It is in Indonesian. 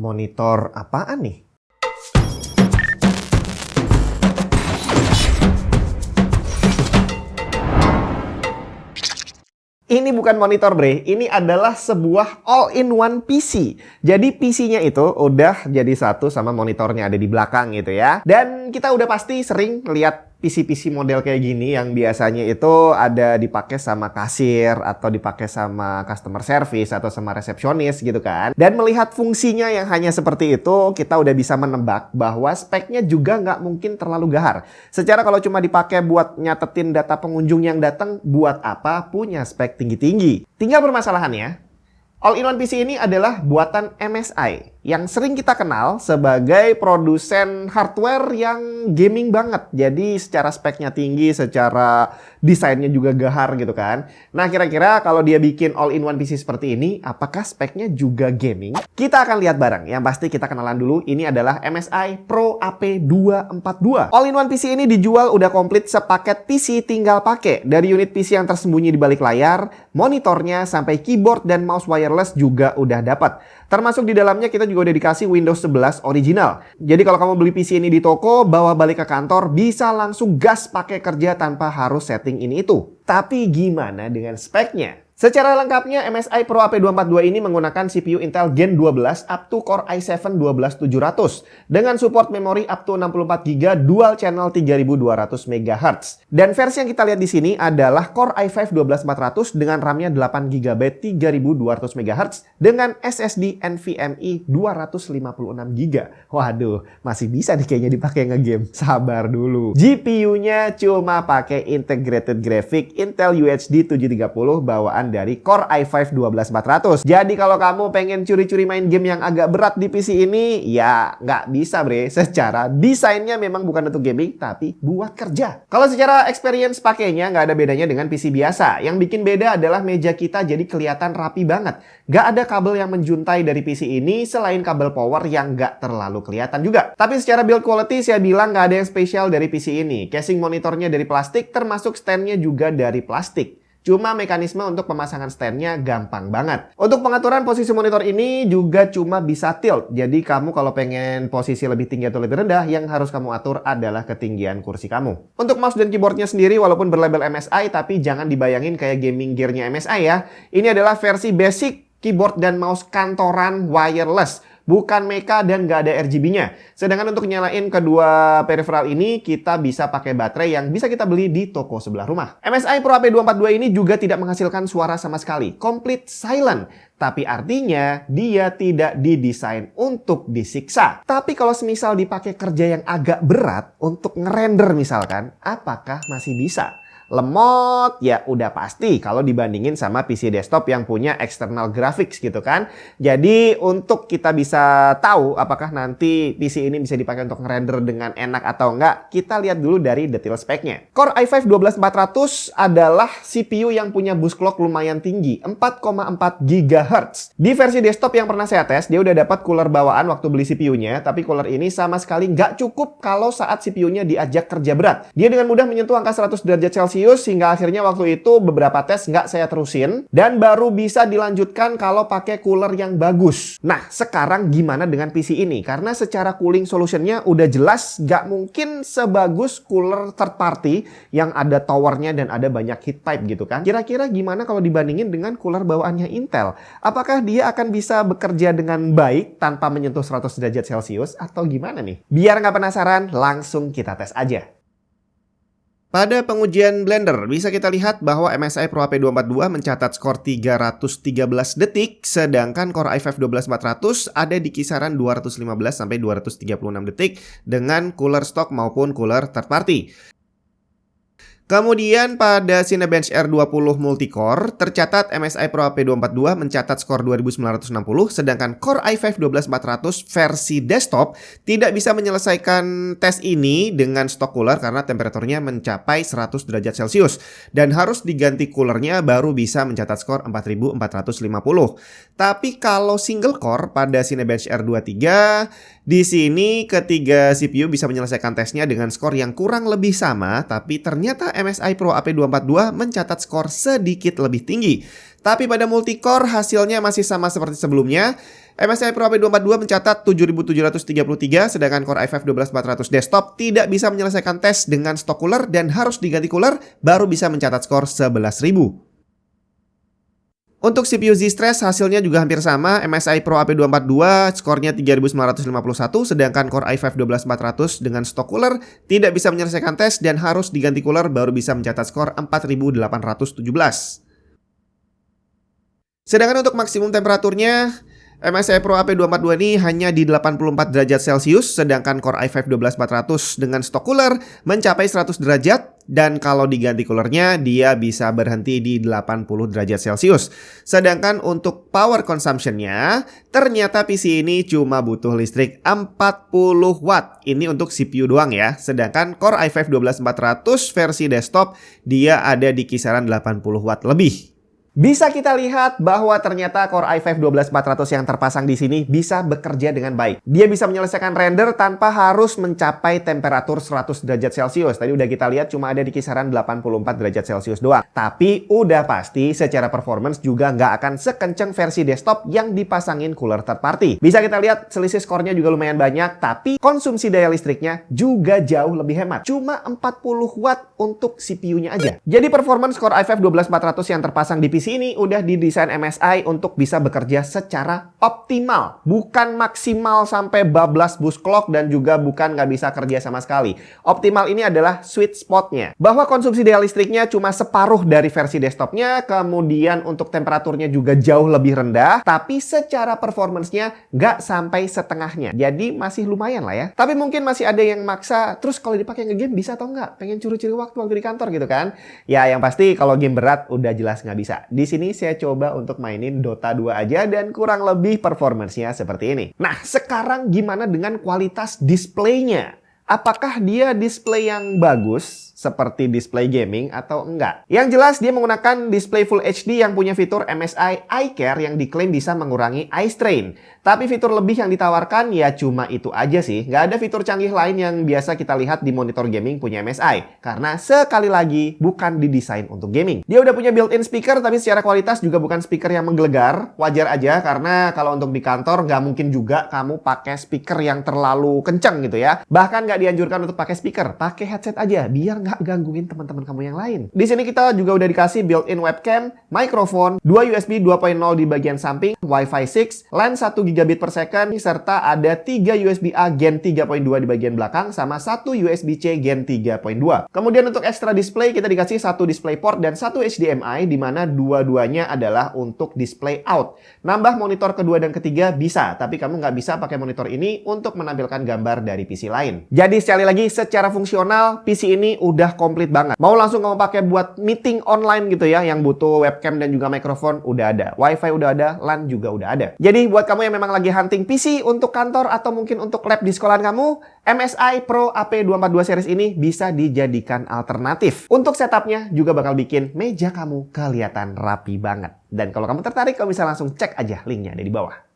Monitor apaan nih? Ini bukan monitor bre, ini adalah sebuah all-in-one PC. Jadi PC-nya itu udah jadi satu sama monitornya ada di belakang gitu ya. Dan kita udah pasti sering lihat PC-PC model kayak gini yang biasanya itu ada dipakai sama kasir atau dipakai sama customer service atau sama resepsionis gitu kan. Dan melihat fungsinya yang hanya seperti itu, kita udah bisa menebak bahwa speknya juga nggak mungkin terlalu gahar. Secara kalau cuma dipakai buat nyatetin data pengunjung yang datang, buat apa punya spek tinggi-tinggi. Tinggal permasalahannya, all-in-one PC ini adalah buatan MSI yang sering kita kenal sebagai produsen hardware yang gaming banget. Jadi secara speknya tinggi, secara desainnya juga gahar gitu kan. Nah kira-kira kalau dia bikin all-in-one PC seperti ini, apakah speknya juga gaming? Kita akan lihat bareng. Yang pasti kita kenalan dulu, ini adalah MSI Pro AP242. All-in-one PC ini dijual udah komplit sepaket PC tinggal pakai. Dari unit PC yang tersembunyi di balik layar, monitornya sampai keyboard dan mouse wireless juga udah dapat. Termasuk di dalamnya kita juga udah dikasih Windows 11 original. Jadi kalau kamu beli PC ini di toko, bawa balik ke kantor, bisa langsung gas pakai kerja tanpa harus setting ini itu. Tapi gimana dengan speknya? Secara lengkapnya, MSI Pro AP242 ini menggunakan CPU Intel Gen 12 up to Core i7 12700 dengan support memori up to 64GB dual channel 3200 MHz. Dan versi yang kita lihat di sini adalah Core i5 12400 dengan RAM-nya 8GB 3200 MHz dengan SSD NVMe 256GB. Waduh, masih bisa nih kayaknya dipakai nge-game. Sabar dulu. GPU-nya cuma pakai integrated graphic Intel UHD 730 bawaan dari Core i5 12400. Jadi kalau kamu pengen curi-curi main game yang agak berat di PC ini, ya nggak bisa bre. Secara desainnya memang bukan untuk gaming, tapi buat kerja. Kalau secara experience pakainya nggak ada bedanya dengan PC biasa. Yang bikin beda adalah meja kita jadi kelihatan rapi banget. Nggak ada kabel yang menjuntai dari PC ini selain kabel power yang nggak terlalu kelihatan juga. Tapi secara build quality saya bilang nggak ada yang spesial dari PC ini. Casing monitornya dari plastik, termasuk standnya juga dari plastik. Cuma mekanisme untuk pemasangan standnya gampang banget. Untuk pengaturan posisi monitor ini juga cuma bisa tilt. Jadi kamu kalau pengen posisi lebih tinggi atau lebih rendah, yang harus kamu atur adalah ketinggian kursi kamu. Untuk mouse dan keyboardnya sendiri walaupun berlabel MSI, tapi jangan dibayangin kayak gaming gearnya MSI ya. Ini adalah versi basic keyboard dan mouse kantoran wireless. Bukan mecha dan nggak ada RGB-nya. Sedangkan untuk nyalain kedua peripheral ini, kita bisa pakai baterai yang bisa kita beli di toko sebelah rumah. MSI Pro AP242 ini juga tidak menghasilkan suara sama sekali. Complete silent. Tapi artinya dia tidak didesain untuk disiksa. Tapi kalau semisal dipakai kerja yang agak berat untuk ngerender misalkan, apakah masih bisa? Lemot ya udah pasti kalau dibandingin sama PC desktop yang punya external graphics gitu kan. Jadi untuk kita bisa tahu apakah nanti PC ini bisa dipakai untuk ngerender dengan enak atau enggak, kita lihat dulu dari detail speknya. Core i5 12400 adalah CPU yang punya boost clock lumayan tinggi, 4,4 GHz. Di versi desktop yang pernah saya tes, dia udah dapat cooler bawaan waktu beli CPU-nya, tapi cooler ini sama sekali nggak cukup kalau saat CPU-nya diajak kerja berat. Dia dengan mudah menyentuh angka 100 derajat Celcius hingga akhirnya waktu itu beberapa tes nggak saya terusin dan baru bisa dilanjutkan kalau pakai cooler yang bagus. Nah sekarang gimana dengan PC ini? Karena secara cooling solutionnya udah jelas nggak mungkin sebagus cooler third party yang ada towernya dan ada banyak heat pipe gitu kan. Kira-kira gimana kalau dibandingin dengan cooler bawaannya Intel? Apakah dia akan bisa bekerja dengan baik tanpa menyentuh 100 derajat Celcius atau gimana nih? Biar nggak penasaran, langsung kita tes aja. Pada pengujian Blender, bisa kita lihat bahwa MSI Pro AP242 mencatat skor 313 detik, sedangkan Core i5 12400 ada di kisaran 215 sampai 236 detik dengan cooler stock maupun cooler third party. Kemudian pada Cinebench R20 Multicore, tercatat MSI Pro AP242 mencatat skor 2960, sedangkan Core i5 12400 versi desktop tidak bisa menyelesaikan tes ini dengan stok cooler karena temperaturnya mencapai 100 derajat Celcius dan harus diganti coolernya baru bisa mencatat skor 4450. Tapi kalau single core pada Cinebench R23, di sini ketiga CPU bisa menyelesaikan tesnya dengan skor yang kurang lebih sama, tapi ternyata MSI Pro AP242 mencatat skor sedikit lebih tinggi. Tapi pada multicore hasilnya masih sama seperti sebelumnya. MSI Pro AP242 mencatat 7733, sedangkan Core i5 12400 desktop tidak bisa menyelesaikan tes dengan stok cooler dan harus diganti cooler baru bisa mencatat skor 11.000. Untuk CPU Z-Stress hasilnya juga hampir sama, MSI Pro AP242 skornya 3951, sedangkan Core i5 12400 dengan stok cooler tidak bisa menyelesaikan tes dan harus diganti cooler baru bisa mencatat skor 4817. Sedangkan untuk maksimum temperaturnya, MSI Pro AP242 ini hanya di 84 derajat Celcius, sedangkan Core i5 12400 dengan stok cooler mencapai 100 derajat, dan kalau diganti coolernya dia bisa berhenti di 80 derajat Celcius. Sedangkan untuk power consumption-nya, ternyata PC ini cuma butuh listrik 40 watt. Ini untuk CPU doang ya. Sedangkan Core i5 12400 versi desktop dia ada di kisaran 80 watt lebih. Bisa kita lihat bahwa ternyata Core i5 12400 yang terpasang di sini bisa bekerja dengan baik. Dia bisa menyelesaikan render tanpa harus mencapai temperatur 100 derajat Celcius. Tadi udah kita lihat cuma ada di kisaran 84 derajat Celcius doang. Tapi udah pasti secara performance juga nggak akan sekenceng versi desktop yang dipasangin cooler third party. Bisa kita lihat selisih skornya juga lumayan banyak, tapi konsumsi daya listriknya juga jauh lebih hemat. Cuma 40 watt untuk CPU-nya aja. Jadi performance Core i5 12400 yang terpasang di PC ini udah didesain MSI untuk bisa bekerja secara optimal, bukan maksimal sampai bablas boost clock dan juga bukan nggak bisa kerja sama sekali. Optimal ini adalah sweet spotnya, bahwa konsumsi daya listriknya cuma separuh dari versi desktopnya, kemudian untuk temperaturnya juga jauh lebih rendah, tapi secara performance-nya nggak sampai setengahnya. Jadi masih lumayan lah ya. Tapi mungkin masih ada yang maksa, terus kalau dipakai nge-game bisa atau nggak? Pengen curi-curi waktu di kantor gitu kan? Ya yang pasti kalau game berat udah jelas nggak bisa. Di sini saya coba untuk mainin Dota 2 aja dan kurang lebih performance-nya seperti ini. Nah, sekarang gimana dengan kualitas displaynya? Apakah dia display yang bagus seperti display gaming atau enggak? Yang jelas dia menggunakan display Full HD yang punya fitur MSI Eye Care yang diklaim bisa mengurangi eye strain. Tapi fitur lebih yang ditawarkan ya cuma itu aja sih. Nggak ada fitur canggih lain yang biasa kita lihat di monitor gaming punya MSI. Karena sekali lagi bukan didesain untuk gaming. Dia udah punya built-in speaker tapi secara kualitas juga bukan speaker yang menggelegar. Wajar aja karena kalau untuk di kantor nggak mungkin juga kamu pakai speaker yang terlalu kenceng gitu ya. Bahkan nggak dianjurkan untuk pakai speaker. Pakai headset aja biar nggak gangguin teman-teman kamu yang lain. Di sini kita juga udah dikasih built-in webcam, mikrofon, 2 USB 2.0 di bagian samping, Wi-Fi 6, LAN 1 gigabit per second, serta ada 3 USB-A Gen 3.2 di bagian belakang, sama 1 USB-C Gen 3.2. Kemudian untuk extra display, kita dikasih 1 DisplayPort dan 1 HDMI, di mana dua-duanya adalah untuk display out. Nambah monitor kedua dan ketiga bisa, tapi kamu nggak bisa pakai monitor ini untuk menampilkan gambar dari PC lain. Jadi sekali lagi, secara fungsional, PC ini udah komplit banget. Mau langsung kamu pakai buat meeting online gitu ya, yang butuh webcam dan juga mikrofon, udah ada. Wi-Fi udah ada, LAN juga udah ada. Jadi buat kamu yang memang lagi hunting PC untuk kantor atau mungkin untuk lab di sekolahan kamu, MSI Pro AP242 series ini bisa dijadikan alternatif. Untuk setupnya juga bakal bikin meja kamu kelihatan rapi banget. Dan kalau kamu tertarik, kamu bisa langsung cek aja linknya ada di bawah.